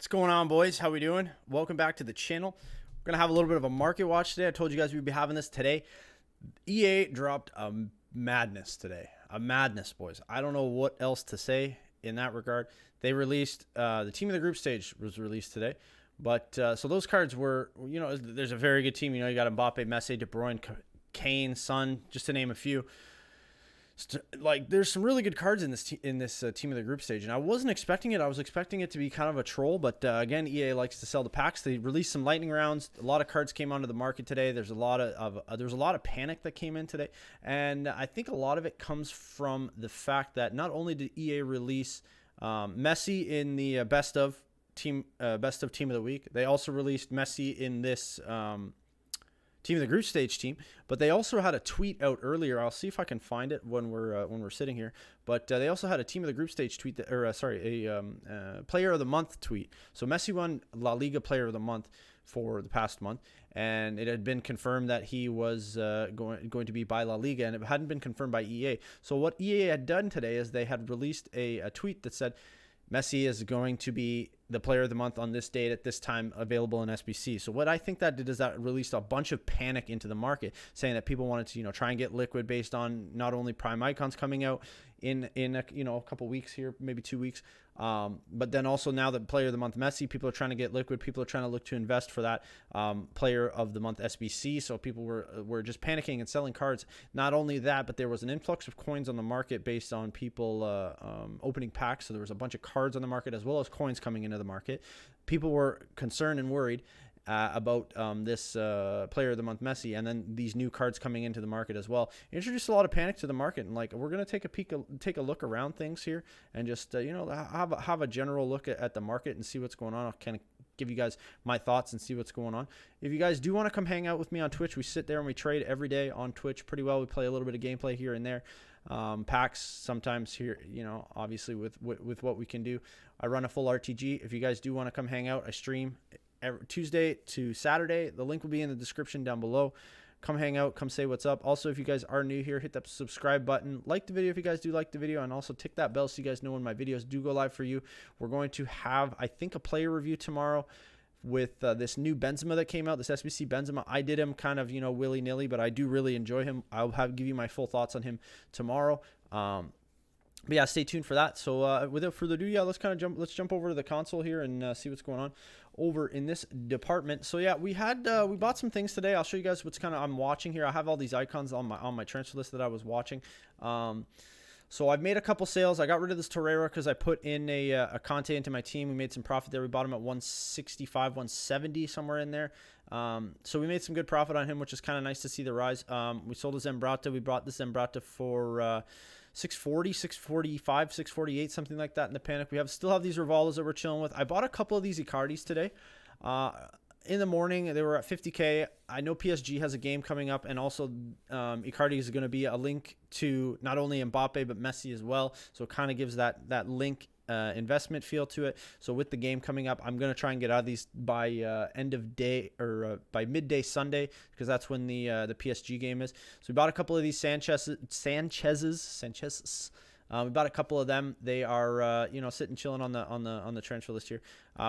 What's going on, boys? How we doing? Welcome back to the channel. We're gonna have a little bit of a market watch today. I told you guys we'd be having this today. EA dropped a madness today. A madness, boys. I don't know what else to say in that regard. They released the team of the group stage was released today, but so those cards were, there's a very good team. You got Mbappe, Messi, De Bruyne, Kane, Son, just to name a few. Like, there's some really good cards in this team of the group stage, and I wasn't expecting it. I was expecting it to be kind of a troll, but again, EA likes to sell the packs. They released some lightning rounds. A lot of cards came onto the market today. There's a lot of panic that came in today, and I think a lot of it comes from the fact that not only did EA release Messi in the best of team of the week, they also released Messi in this team of the group stage team, but they also had a tweet out earlier. I'll see if I can find it when we're sitting here. But they also had a team of the group stage tweet that, a player of the month tweet. So Messi won La Liga player of the month for the past month, and it had been confirmed that he was going to be by La Liga, and it hadn't been confirmed by EA. So what EA had done today is they had released a tweet that said Messi is going to be the player of the month on this date at this time, available in SBC. So what I think that did is that released a bunch of panic into the market, saying that people wanted to try and get liquid based on not only prime icons coming out in a couple weeks here, maybe 2 weeks, but then also now that player of the month Messi, people are trying to get liquid. People are trying to look to invest for that player of the month SBC. So people were just panicking and selling cards. Not only that, but there was an influx of coins on the market based on people opening packs. So there was a bunch of cards on the market as well as coins coming into the market. People were concerned and worried about this player of the month Messi, and then these new cards coming into the market as well. It introduced a lot of panic to the market, and like, we're gonna take a look around things here, and just have a general look at the market and see what's going on. I'll kind of give you guys my thoughts and see what's going on. If you guys do want to come hang out with me on Twitch, we sit there and we trade every day on Twitch pretty well. We play a little bit of gameplay here and there, packs sometimes here, obviously with what we can do. I run a full RTG. If you guys do want to come hang out, I stream every Tuesday to Saturday. The link will be in the description down below. Come hang out, come say what's up. Also, if you guys are new here, hit that subscribe button, like the video if you guys do like the video, and also tick that bell so you guys know when my videos do go live for you. We're going to have, I think, a player review tomorrow with this new Benzema that came out, this SBC Benzema. I did him kind of willy-nilly, but I do really enjoy him. I'll give you my full thoughts on him tomorrow. But yeah, stay tuned for that. So without further ado, let's jump over to the console here and see what's going on over in this department. So yeah, we bought some things today. I'll show you guys what's I'm watching here. I have all these icons on my transfer list that I was watching. So I've made a couple sales. I got rid of this Torreira because I put in a Conte into my team. We made some profit there. We bought him at 165, 170, somewhere in there. So we made some good profit on him, which is kind of nice to see the rise. We sold a Zambrotta. We bought this Zambrotta for 640, 645, 648, something like that in the panic. We still have these Rivaldos that we're chilling with. I bought a couple of these Icardis today. In the morning, they were at 50K. I know PSG has a game coming up, and also Icardi is going to be a link to not only Mbappe but Messi as well. So it kind of gives that link investment feel to it. So with the game coming up, I'm going to try and get out of these by end of day, or by midday Sunday, because that's when the PSG game is. So we bought a couple of these Sanchez's. We bought a couple of them. They are sitting chilling on the transfer list here.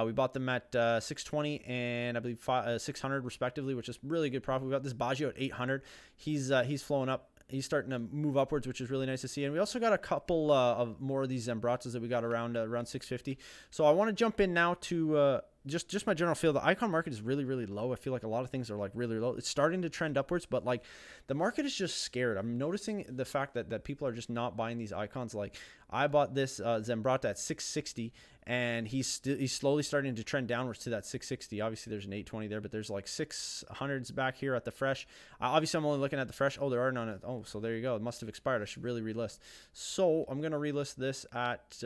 We bought them at 620 and I believe 600 respectively, which is really good profit. We got this Baggio at 800. He's flowing up. He's starting to move upwards, which is really nice to see. And we also got a couple of more of these Zambrottas that we got around 650. So I want to jump in now to just my general feel. The icon market is really, really low. I feel like a lot of things are like really low. It's starting to trend upwards, but like the market is just scared. I'm noticing the fact that people are just not buying these icons. Like, I bought this Zambrotta at 660, and he's slowly starting to trend downwards to that 660. Obviously, there's an 820 there, but there's like 600s back here at the fresh. Obviously, I'm only looking at the fresh. Oh, there are none. Oh, so there you go. It must have expired. I should really relist. So I'm gonna relist this at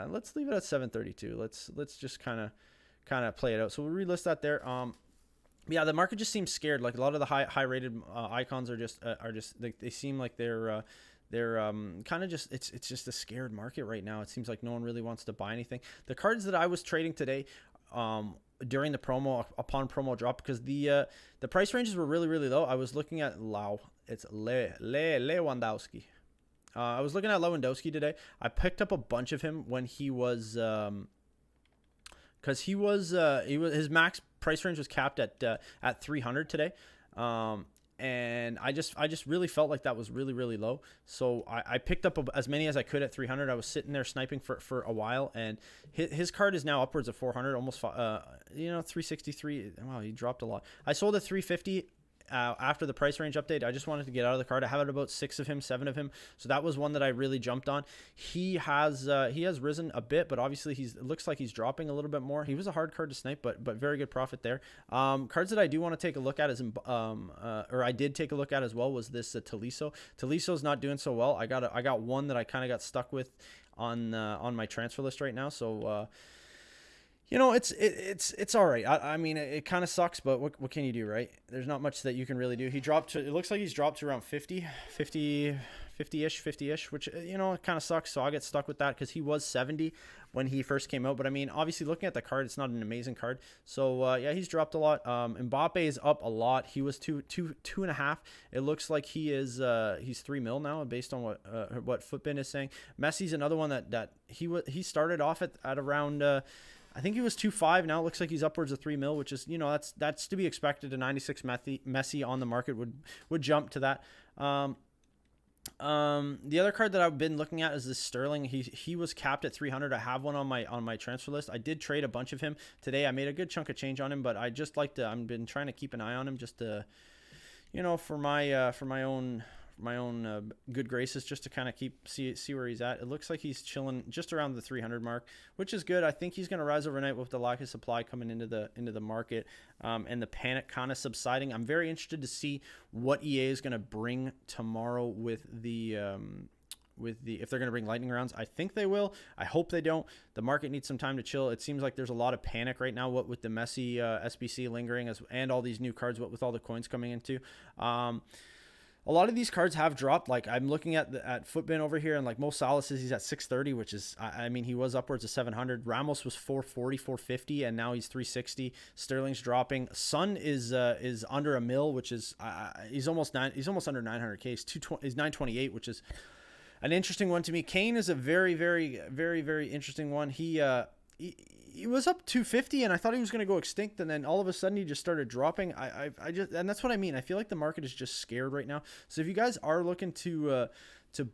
let's leave it at 732. Let's just kind of play it out. So we'll relist that there. Yeah, the market just seems scared. Like, a lot of the high rated icons are just they seem like they're kind of just, it's just a scared market right now. It seems like no one really wants to buy anything. The cards that I was trading today, during the upon promo drop, because the price ranges were really, really low. I was looking at Lewandowski. I was looking at Lewandowski today. I picked up a bunch of him when he was because his max price range was capped at 300 today. And I just really felt like that was really, really low. So I picked up as many as I could at 300. I was sitting there sniping for a while, and his card is now upwards of 400, almost 363. Wow, he dropped a lot. I sold at 350 after the price range update. I just wanted to get out of the card. I have about 7 of him. So that was one that I really jumped on. He has risen a bit, but obviously it looks like he's dropping a little bit more. He was a hard card to snipe, but very good profit there. Cards that I do want to take a look at or I did take a look at as well, was this Tolisso. Tolisso's not doing so well. I got one that I kind of got stuck with on my transfer list right now. So it's all right. I mean, it kind of sucks, but what can you do, right? There's not much that you can really do. It looks like he's dropped to around 50-ish, which, it kind of sucks. So I'll get stuck with that because he was 70 when he first came out. But I mean, obviously looking at the card, it's not an amazing card. So yeah, he's dropped a lot. Mbappe is up a lot. He was 2.5. It looks like he's 3 mil now based on what Footbin is saying. Messi's another one that he started off at around, I think he was 2.5. Now it looks like he's upwards of 3 mil, which is, that's to be expected. A 96 Messi on the market would jump to that. The other card that I've been looking at is this Sterling. He was capped at 300. I have one on my transfer list. I did trade a bunch of him today. I made a good chunk of change on him, but I just I've been trying to keep an eye on him just to, for my own good graces, just to kind of see where he's at. It looks like he's chilling just around the 300 mark, which is good. I think he's going to rise overnight with the lack of supply coming into the market, and the panic kind of subsiding. I'm very interested to see what EA is going to bring tomorrow with the if they're going to bring lightning rounds. I think they will. I hope they don't. The market needs some time to chill. It seems like there's a lot of panic right now, what with the Messi SBC lingering and all these new cards, what with all the coins coming into. A lot of these cards have dropped. Like I'm looking at Footbin over here, and like Mo Salah says he's at 630, which is, I mean, he was upwards of 700. Ramos was 440, 450, and now he's 360. Sterling's dropping. Son is under a mil, which is he's almost under 900k. He's 928, which is an interesting one to me. Kane is a very, very, very, very interesting one. He was up 250, and I thought he was going to go extinct, and then all of a sudden he just started dropping. And that's what I mean. I feel like the market is just scared right now. So if you guys are looking to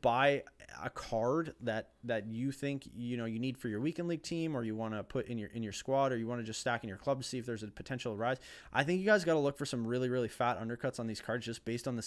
buy a card that you think you need for your weekend league team, or you want to put in your squad, or you want to just stack in your club to see if there's a potential rise, I think you guys got to look for some really, really fat undercuts on these cards, just based on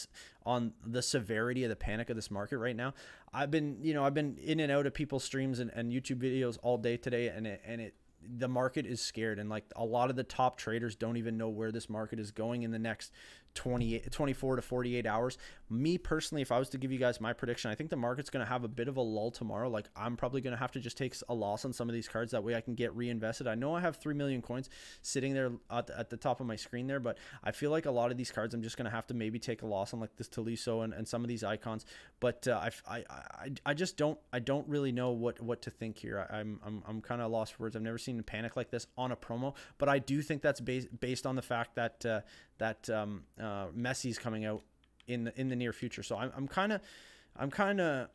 the severity of the panic of this market right now. I've been in and out of people's streams and YouTube videos all day today, and the market is scared, and like a lot of the top traders don't even know where this market is going in the next 24 to 48 hours. Me personally, if I was to give you guys my prediction, I think the market's going to have a bit of a lull tomorrow. Like I'm probably going to have to just take a loss on some of these cards. That way I can get reinvested. I know I have 3 million coins sitting there at the top of my screen there, but I feel like a lot of these cards I'm just going to have to maybe take a loss on, like this Tolisso and some of these icons. But I just don't really know what to think here. I'm kind of lost for words. I've never seen a panic like this on a promo, but I do think that's based on the fact that Messi's coming out in the near future. So I'm kind of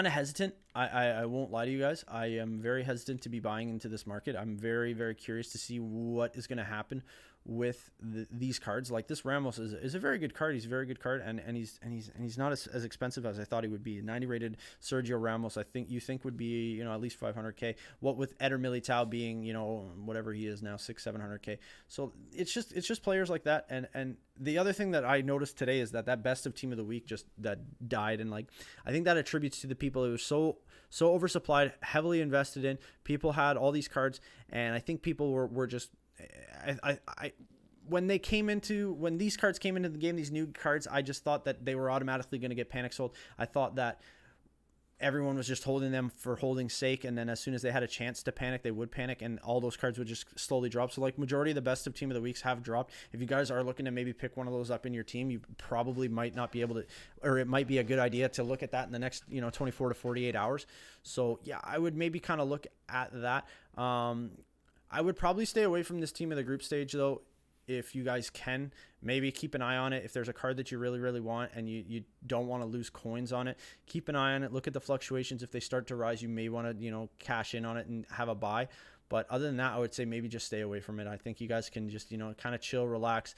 hesitant. I won't lie to you guys. I am very hesitant to be buying into this market. I'm very, very curious to see what is going to happen with these cards. Like this Ramos is a very good card. He's a very good card, and he's not as expensive as I thought he would be. 90 rated Sergio Ramos, I think would be at least 500k. What with Eder Militao being whatever he is now, 600-700k. So it's just players like that. And the other thing that I noticed today is that best of team of the week that died, and like I think that attributes to the people who were so oversupplied, heavily invested in. People had all these cards, and I think people were just when these cards came into the game, these new cards, I just thought that they were automatically going to get panic sold. I thought that everyone was just holding them for holding's sake, and then as soon as they had a chance to panic, they would panic, and all those cards would just slowly drop. So like majority of the best of team of the weeks have dropped. If you guys are looking to maybe pick one of those up in your team, you probably might not be able to, or it might be a good idea to look at that in the next 24 to 48 hours. So yeah, I would maybe kind of look at that. I would probably stay away from this team of the group stage though. If you guys can, maybe keep an eye on it. If there's a card that you really, really want and you don't want to lose coins on it, keep an eye on it. Look at the fluctuations. If they start to rise, you may want to, cash in on it and have a buy. But other than that, I would say maybe just stay away from it. I think you guys can just, kind of chill, relax.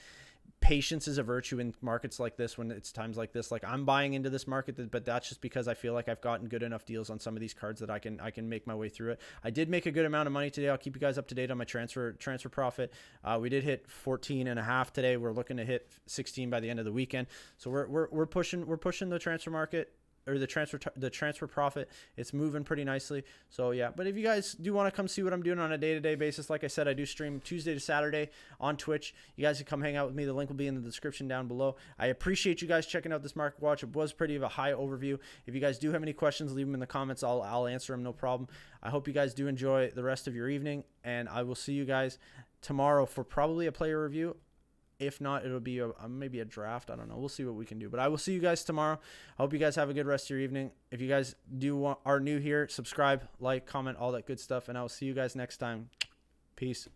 Patience is a virtue in markets like this, when it's times like this. Like, I'm buying into this market, but that's just because I feel like I've gotten good enough deals on some of these cards that I can make my way through it. I did make a good amount of money today. I'll keep you guys up to date on my transfer profit. We did hit 14.5 today. We're looking to hit 16 by the end of the weekend. So we're pushing the transfer market, or the transfer profit. It's moving pretty nicely. So yeah, but if you guys do want to come see what I'm doing on a day-to-day basis, like I said, I do stream Tuesday to Saturday on Twitch. You guys can come hang out with me. The link will be in the description down below. I appreciate you guys checking out this market watch. It was pretty of a high overview. If you guys do have any questions, leave them in the comments. I'll answer them, no problem. I hope you guys do enjoy the rest of your evening, and I will see you guys tomorrow for probably a player review. If not, it'll be maybe a draft. I don't know. We'll see what we can do. But I will see you guys tomorrow. I hope you guys have a good rest of your evening. If you guys are new here, subscribe, like, comment, all that good stuff. And I will see you guys next time. Peace.